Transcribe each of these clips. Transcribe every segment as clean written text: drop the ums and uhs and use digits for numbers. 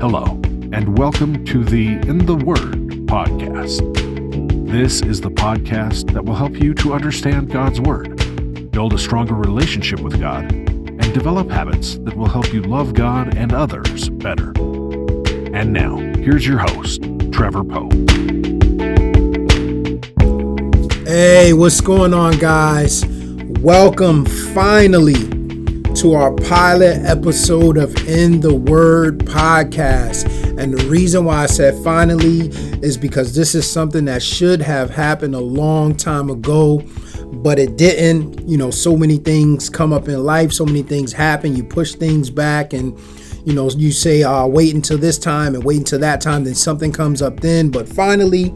Hello, and welcome to the In the Word podcast. This is the podcast that will help you to understand God's Word, build a stronger relationship with God, and develop habits that will help you love God and others better. And now, here's your host, Trevor Poe. Hey, what's going on, guys? Welcome finally to our pilot episode of In the Word podcast. And the reason why I said finally is because this is something that should have happened a long time ago, but it didn't. So many things come up in life, so many things happen. You push things back and you say, wait until this time and wait until that time, then something comes up then. But finally,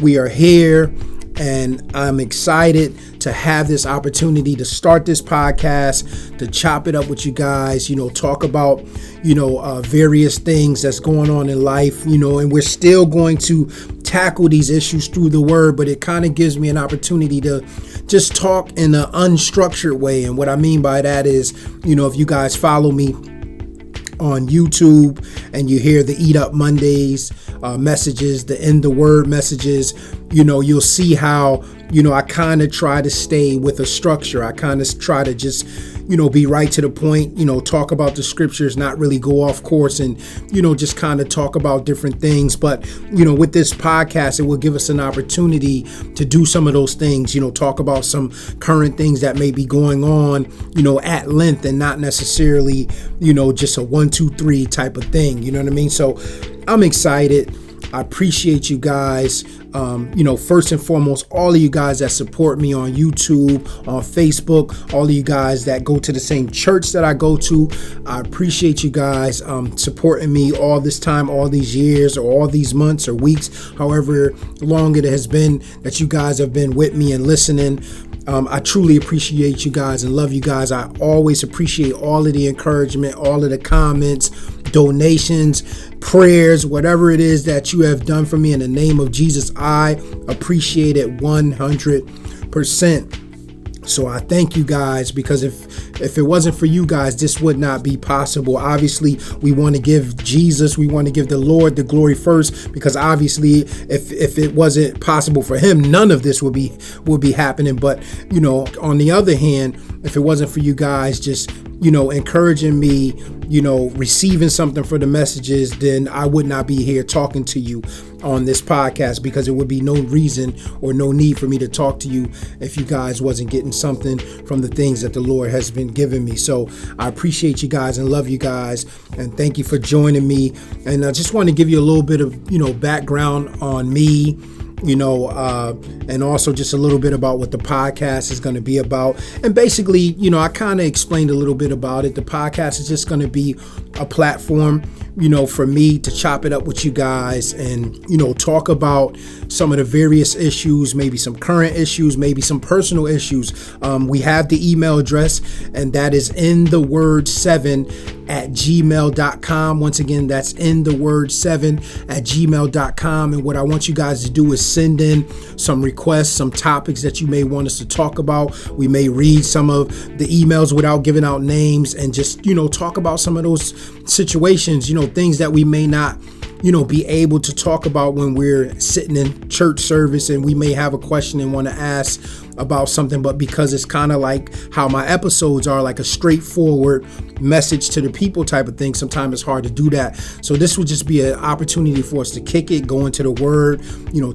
we are here. And I'm excited to have this opportunity to start this podcast, to chop it up with you guys, talk about, various things that's going on in life, and we're still going to tackle these issues through the word, but it kind of gives me an opportunity to just talk in an unstructured way. And what I mean by that is, if you guys follow me on YouTube and you hear the Eat Up Mondays messages, the In the Word messages, you'll see how, I kind of try to stay with a structure. I kind of try to just, be right to the point, talk about the scriptures, not really go off course and, just kind of talk about different things. But, with this podcast, it will give us an opportunity to do some of those things, talk about some current things that may be going on, at length and not necessarily, just a 1, 2, 3 type of thing. You know what I mean? So I'm excited. I appreciate you guys. First and foremost, all of you guys that support me on YouTube, on Facebook, all of you guys that go to the same church that I go to. I appreciate you guys supporting me all this time, all these years, or all these months or weeks, however long it has been that you guys have been with me and listening. I truly appreciate you guys and love you guys. I always appreciate all of the encouragement, all of the comments, donations, prayers, whatever it is that you have done for me in the name of Jesus. I appreciate it 100%. So I thank you guys, because if it wasn't for you guys, this would not be possible. Obviously, we want to give Jesus, we want to give the Lord the glory first, because obviously if it wasn't possible for him, none of this would be happening. But, on the other hand, if it wasn't for you guys just, encouraging me, receiving something for the messages, then I would not be here talking to you on this podcast, because it would be no reason or no need for me to talk to you if you guys wasn't getting something from the things that the Lord has been giving me. So I appreciate you guys and love you guys, and thank you for joining me. And I just want to give you a little bit of, background on me, and also just a little bit about what the podcast is going to be about. And basically, I kind of explained a little bit about it. The podcast is just going to be a platform, for me to chop it up with you guys and, talk about some of the various issues, maybe some current issues, maybe some personal issues. We have the email address, and that is intheword7@gmail.com. Once again, that's intheword7@gmail.com. And what I want you guys to do is send in some requests, some topics that you may want us to talk about. We may read some of the emails without giving out names and just, talk about some of those situations, things that we may not, be able to talk about when we're sitting in church service and we may have a question and want to ask about something, but because it's kind of like how my episodes are, like a straightforward message to the people type of thing, sometimes it's hard to do that. So this would just be an opportunity for us to kick it, go into the word,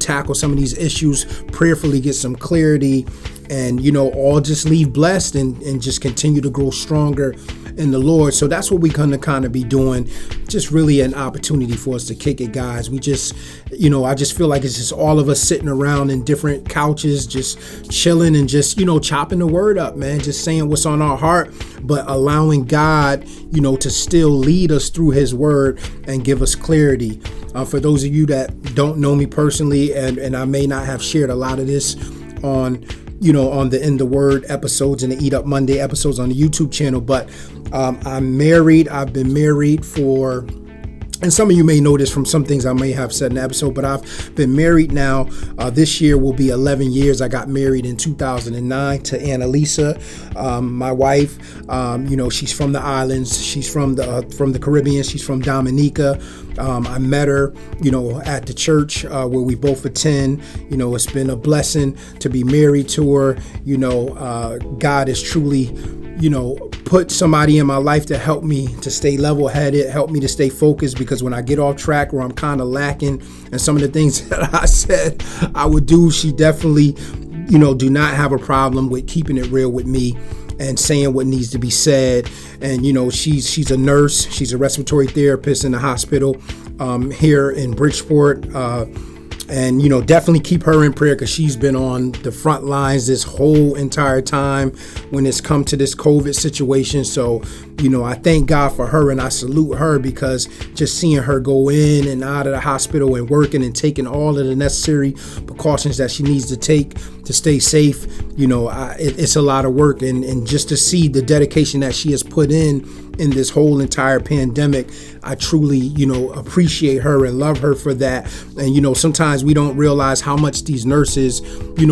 tackle some of these issues, prayerfully get some clarity, and, all just leave blessed and just continue to grow stronger in the Lord. So that's what we're going to kind of be doing. Just really an opportunity for us to kick it, guys. We just, I just feel like it's just all of us sitting around in different couches, just chilling and just, chopping the word up, man, just saying what's on our heart, but allowing God, to still lead us through his word and give us clarity. For those of you that don't know me personally, and I may not have shared a lot of this on the In the Word episodes and the Eat Up Monday episodes on the YouTube channel, but I'm married. I've been married for And some of you may know this from some things I may have said in the episode, but I've been married now. This year will be 11 years. I got married in 2009 to Annalisa, my wife. She's from the islands. She's from the Caribbean. She's from Dominica. I met her, at the church where we both attend. It's been a blessing to be married to her. God is truly put somebody in my life to help me to stay level-headed, help me to stay focused, because when I get off track or I'm kind of lacking and some of the things that I said I would do, she definitely, do not have a problem with keeping it real with me and saying what needs to be said. And, she's a nurse. She's a respiratory therapist in the hospital here in Bridgeport. And, definitely keep her in prayer, because she's been on the front lines this whole entire time when it's come to this COVID situation. So, I thank God for her and I salute her, because just seeing her go in and out of the hospital and working and taking all of the necessary precautions that she needs to take to stay safe, it's a lot of work. And just to see the dedication that she has put in this whole entire pandemic, I truly, appreciate her and love her for that. And, sometimes we don't realize how much these nurses,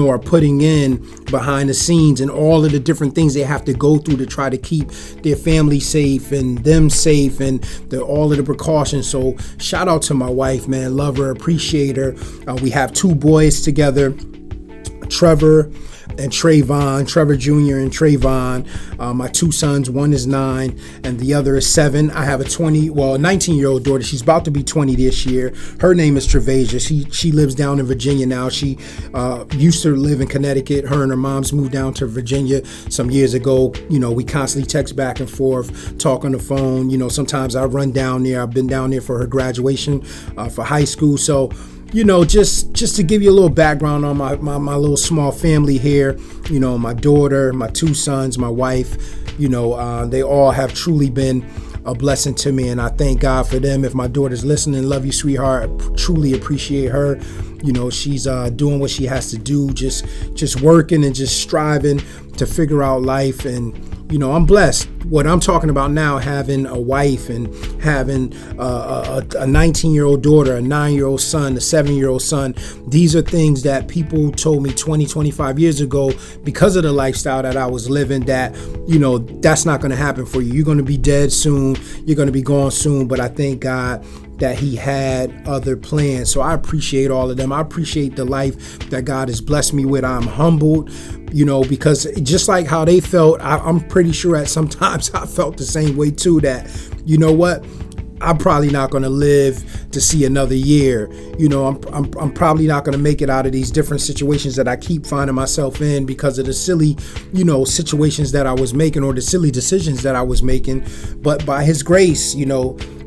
are putting in behind the scenes and all of the different things they have to go through to try to keep their family safe and them safe and all of the precautions. So shout out to my wife, man. Love her, appreciate her. We have 2 boys together, Trevor and Trayvon, Trevor Jr. and Trayvon. My 2 sons, one is 9 and the other is 7. I have a 19-year-old daughter. She's about to be 20 this year. Her name is Trevor. She lives down in Virginia now. She used to live in Connecticut. Her and her mom's moved down to Virginia some years ago. We constantly text back and forth, talk on the phone. Sometimes I run down there. I've been down there for her graduation for high school. So just to give you a little background on my little small family here, my daughter, my 2 sons, my wife, they all have truly been a blessing to me, and I thank God for them. If my daughter's listening, love you, sweetheart. I truly appreciate her. She's doing what she has to do, just working and just striving to figure out life. And I'm blessed. What I'm talking about now, having a wife and having a 19-year-old daughter, a 9-year-old son, a 7-year-old son, these are things that people told me 20, 25 years ago, because of the lifestyle that I was living, that, that's not going to happen for you. You're going to be dead soon. You're going to be gone soon. But I thank God that he had other plans. So I appreciate all of them. I appreciate the life that God has blessed me with. I'm humbled, because just like how they felt, I'm pretty sure at sometimes I felt the same way too, that, I'm probably not going to live to see another year. I'm probably not going to make it out of these different situations that I keep finding myself in because of the silly, situations that I was making, or the silly decisions that I was making. But by his grace,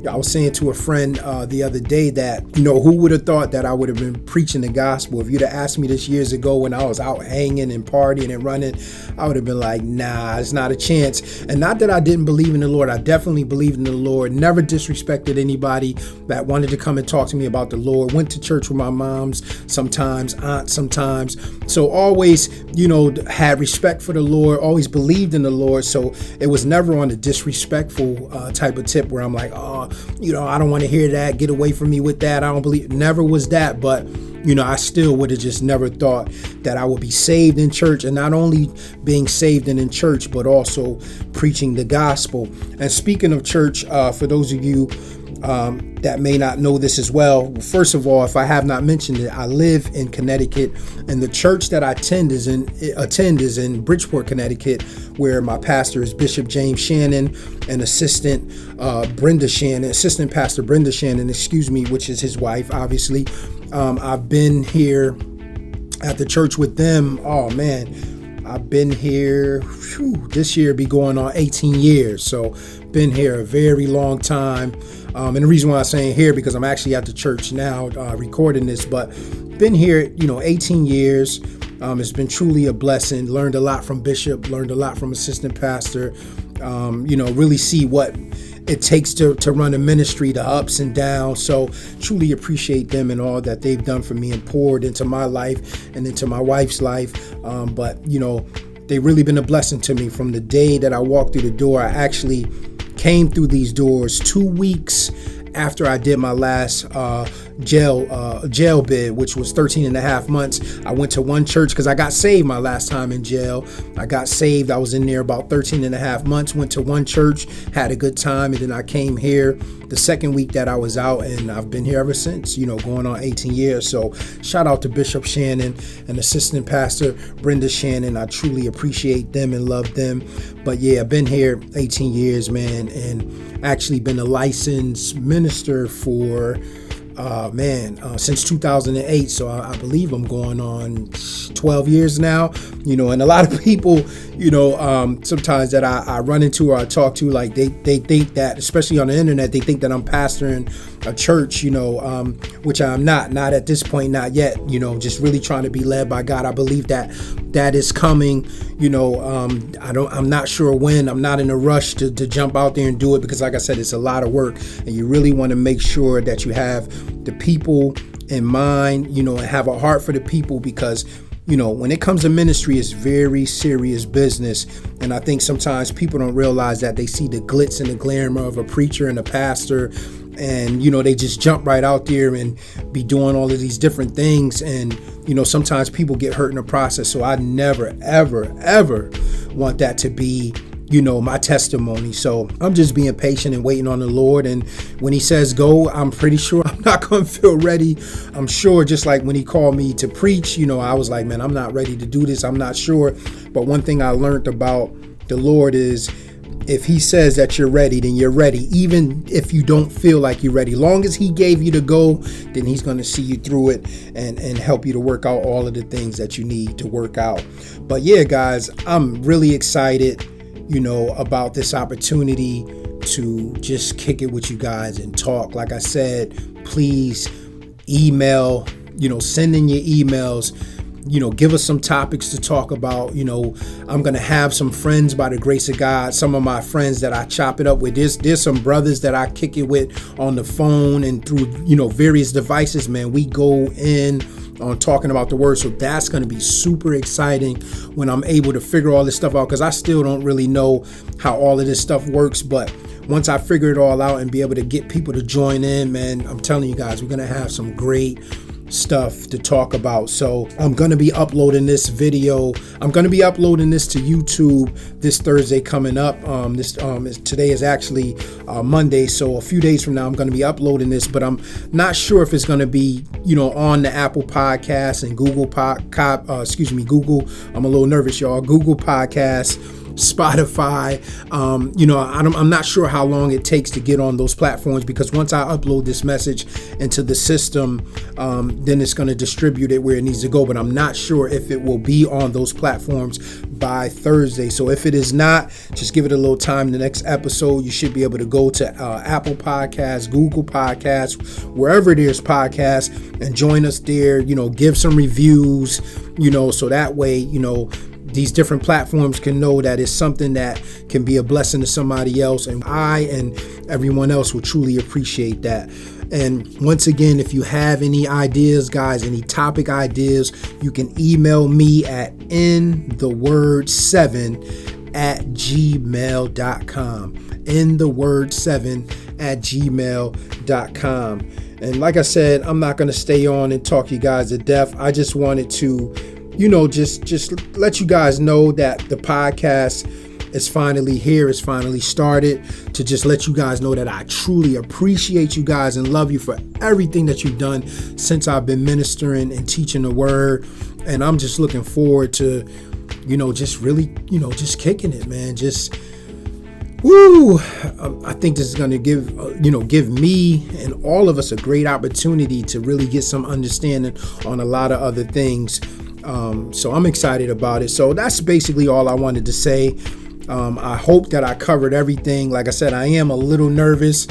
I was saying to a friend the other day that, who would have thought that I would have been preaching the gospel? If you'd have asked me this years ago when I was out hanging and partying and running, I would have been like, nah, it's not a chance. And not that I didn't believe in the Lord. I definitely believed in the Lord. Never disrespected anybody that wanted to come and talk to me about the Lord. Went to church with my moms sometimes, aunts sometimes. So always, had respect for the Lord, always believed in the Lord. So it was never on a disrespectful type of tip where I'm like, oh, I don't want to hear that. Get away from me with that. I don't believe. Never was that. But, I still would have just never thought that I would be saved in church, and not only being saved in church, but also preaching the gospel. And speaking of church, for those of you that may not know this as well, first of all, if I have not mentioned it, I live in Connecticut, and the church that I attend is in Bridgeport, Connecticut, where my pastor is Bishop James Shannon and Assistant Pastor Brenda Shannon, which is his wife, obviously. I've been here at the church with them. Oh man, I've been here, this year be going on 18 years. So been here a very long time. And the reason why I'm saying here, because I'm actually at the church now recording this, but been here, 18 years. It's been truly a blessing. Learned a lot from Bishop, learned a lot from Assistant Pastor, really see what it takes to run a ministry, the ups and downs. So truly appreciate them and all that they've done for me and poured into my life and into my wife's life. But they've really been a blessing to me from the day that I walked through the door. I actually came through these doors 2 weeks after I did my last jail bid, which was 13 and a half months. I went to one church because I got saved my last time in jail. I got saved. I was in there about 13 and a half months, went to one church, had a good time, and then I came here the second week that I was out, and I've been here ever since, going on 18 years. So shout out to Bishop Shannon and Assistant Pastor Brenda Shannon. I truly appreciate them and love them. But yeah, I've been here 18 years, man, and actually been a licensed minister for since 2008. So I believe I'm going on 12 years now, and a lot of people, sometimes that I run into or I talk to, like they think that, especially on the internet, they think that I'm pastoring a church, which I'm not at this point, not yet, just really trying to be led by God. I believe that is coming, I'm not sure when. I'm not in a rush to jump out there and do it, because like I said, it's a lot of work, and you really want to make sure that you have the people in mind, and have a heart for the people, because when it comes to ministry, it's very serious business. And I think sometimes people don't realize that. They see the glitz and the glamour of a preacher and a pastor, and they just jump right out there and be doing all of these different things, and sometimes people get hurt in the process. So I never ever want that to be my testimony. So I'm just being patient and waiting on the Lord. And when he says go, I'm pretty sure I'm not going to feel ready. I'm sure, just like when he called me to preach, I was like, man, I'm not ready to do this. I'm not sure. But one thing I learned about the Lord is, if he says that you're ready, then you're ready. Even if you don't feel like you're ready, long as he gave you to go, then he's going to see you through it and help you to work out all of the things that you need to work out. But yeah, guys, I'm really excited, about this opportunity to just kick it with you guys and talk. Like I said, please email, send in your emails. Give us some topics to talk about. I'm going to have some friends, by the grace of God, some of my friends that I chop it up with. There's some brothers that I kick it with on the phone and through, various devices, man. We go in on talking about the word. So that's going to be super exciting when I'm able to figure all this stuff out, because I still don't really know how all of this stuff works. But once I figure it all out and be able to get people to join in, man, I'm telling you guys, we're going to have some great stuff to talk about. So I'm going to be uploading this video. I'm going to be uploading this to YouTube this Thursday coming up. Today is actually Monday. So a few days from now, I'm going to be uploading this, but I'm not sure if it's going to be, on the Apple Podcasts and Google Google. I'm a little nervous, y'all. Google Podcasts, Spotify. I'm not sure how long it takes to get on those platforms, because once I upload this message into the system, then it's going to distribute it where it needs to go. But I'm not sure if it will be on those platforms by Thursday. So if it is not, just give it a little time. The next episode, you should be able to go to Apple Podcasts, Google Podcasts, wherever there's podcasts, and join us there. Give some reviews, so that way, these different platforms can know that it's something that can be a blessing to somebody else. And I and everyone else will truly appreciate that. And once again, if you have any ideas, guys, any topic ideas, you can email me at intheword7@gmail.com. intheword7@gmail.com. And like I said, I'm not going to stay on and talk you guys to death. I just wanted to just let you guys know that the podcast is finally here. It's finally started, to just let you guys know that I truly appreciate you guys and love you for everything that you've done since I've been ministering and teaching the word. And I'm just looking forward to, just really, just kicking it, man. Just, woo! I think this is going to give me and all of us a great opportunity to really get some understanding on a lot of other things. So I'm excited about it. So that's basically all I wanted to say. I hope that I covered everything. Like I said, I am a little nervous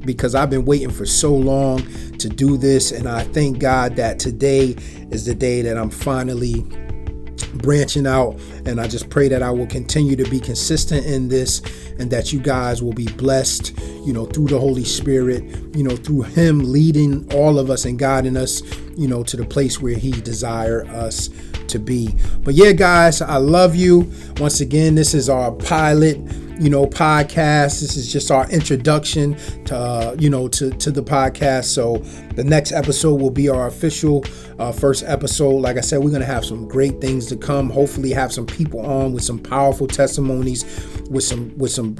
because I've been waiting for so long to do this. And I thank God that today is the day that I'm finally branching out. And I just pray that I will continue to be consistent in this, and that you guys will be blessed, through the Holy Spirit, through him leading all of us and guiding us, to the place where he desires us to be. But yeah, guys, I love you. Once again, this is our pilot, podcast. This is just our introduction to to the podcast. So the next episode will be our official first episode. Like I said, we're going to have some great things to come. Hopefully have some people on with some powerful testimonies, with some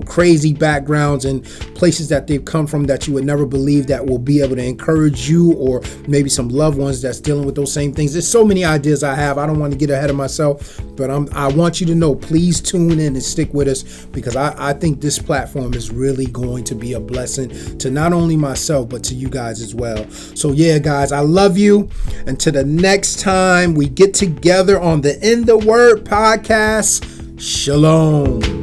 crazy backgrounds and places that they've come from that you would never believe, that will be able to encourage you or maybe some loved ones that's dealing with those same things. There's so many ideas I have. I don't want to get ahead of myself, but I want you to know, please tune in and stick with us, because I think this platform is really going to be a blessing to not only myself, but to you guys as well. So yeah, guys, I love you. Until the next time we get together on the In the Word podcast, shalom.